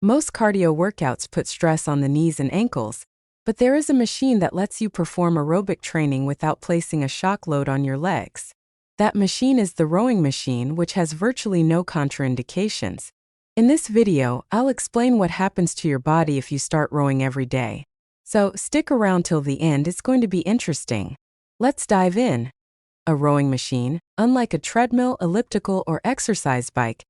Most cardio workouts put stress on the knees and ankles, but there is a machine that lets you perform aerobic training without placing a shock load on your legs. That machine is the rowing machine, which has virtually no contraindications. In this video, I'll explain what happens to your body if you start rowing every day. So stick around till the end, it's going to be interesting. Let's dive in. A rowing machine, unlike a treadmill, elliptical, or exercise bike,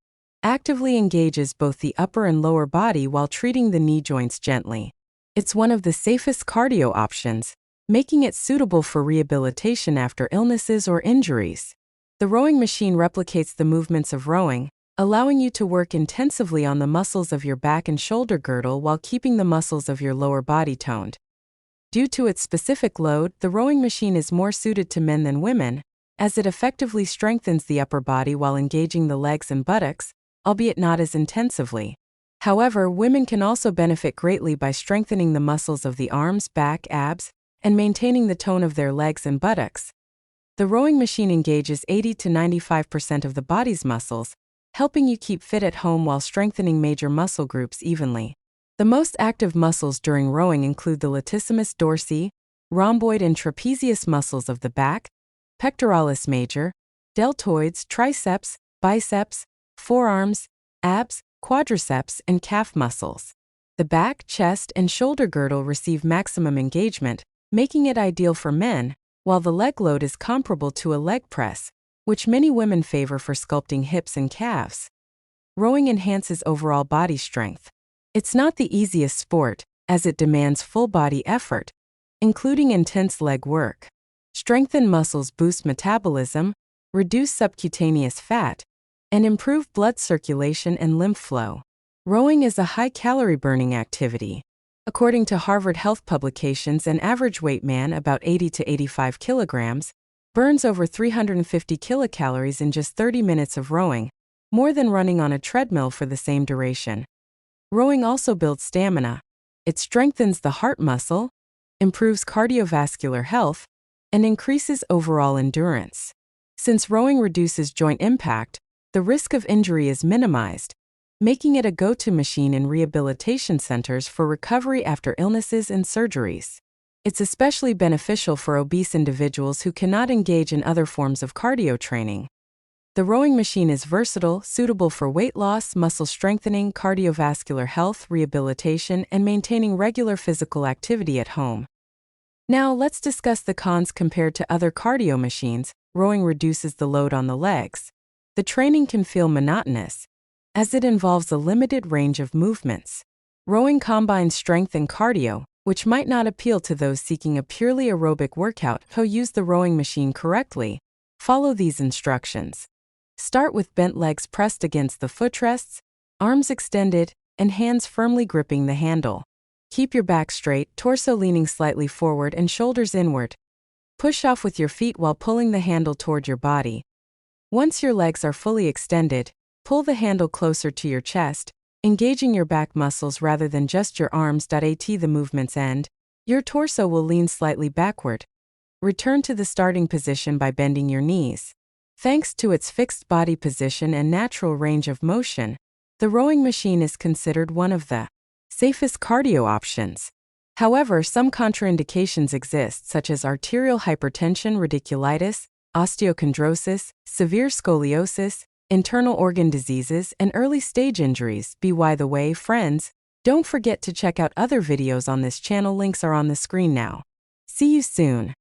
actively engages both the upper and lower body while treating the knee joints gently. It's one of the safest cardio options, making it suitable for rehabilitation after illnesses or injuries. The rowing machine replicates the movements of rowing, allowing you to work intensively on the muscles of your back and shoulder girdle while keeping the muscles of your lower body toned. Due to its specific load, the rowing machine is more suited to men than women, as it effectively strengthens the upper body while engaging the legs and buttocks, albeit not as intensively. However, women can also benefit greatly by strengthening the muscles of the arms, back, abs, and maintaining the tone of their legs and buttocks. The rowing machine engages 80 to 95% of the body's muscles, helping you keep fit at home while strengthening major muscle groups evenly. The most active muscles during rowing include the latissimus dorsi, rhomboid and trapezius muscles of the back, pectoralis major, deltoids, triceps, biceps, forearms, abs, quadriceps, and calf muscles. The back, chest, and shoulder girdle receive maximum engagement, making it ideal for men, while the leg load is comparable to a leg press, which many women favor for sculpting hips and calves. Rowing enhances overall body strength. It's not the easiest sport, as it demands full body effort, including intense leg work. Strengthened muscles boost metabolism, reduce subcutaneous fat, and improve blood circulation and lymph flow. Rowing is a high-calorie burning activity. According to Harvard Health publications, an average weight man, about 80 to 85 kilograms, burns over 350 kilocalories in just 30 minutes of rowing, more than running on a treadmill for the same duration. Rowing also builds stamina. It strengthens the heart muscle, improves cardiovascular health, and increases overall endurance. Since rowing reduces joint impact, the risk of injury is minimized, making it a go-to machine in rehabilitation centers for recovery after illnesses and surgeries. It's especially beneficial for obese individuals who cannot engage in other forms of cardio training. The rowing machine is versatile, suitable for weight loss, muscle strengthening, cardiovascular health, rehabilitation, and maintaining regular physical activity at home. Now, let's discuss the cons compared to other cardio machines. Rowing reduces the load on the legs. The training can feel monotonous, as it involves a limited range of movements. Rowing combines strength and cardio, which might not appeal to those seeking a purely aerobic workout. To use the rowing machine correctly, follow these instructions. Start with bent legs pressed against the footrests, arms extended, and hands firmly gripping the handle. Keep your back straight, torso leaning slightly forward and shoulders inward. Push off with your feet while pulling the handle toward your body. Once your legs are fully extended, pull the handle closer to your chest, engaging your back muscles rather than just your arms. At the movement's end, your torso will lean slightly backward. Return to the starting position by bending your knees. Thanks to its fixed body position and natural range of motion, the rowing machine is considered one of the safest cardio options. However, some contraindications exist, such as arterial hypertension, radiculitis, osteochondrosis, severe scoliosis, internal organ diseases, and early-stage injuries. By the way, friends, don't forget to check out other videos on this channel. Links are on the screen now. See you soon.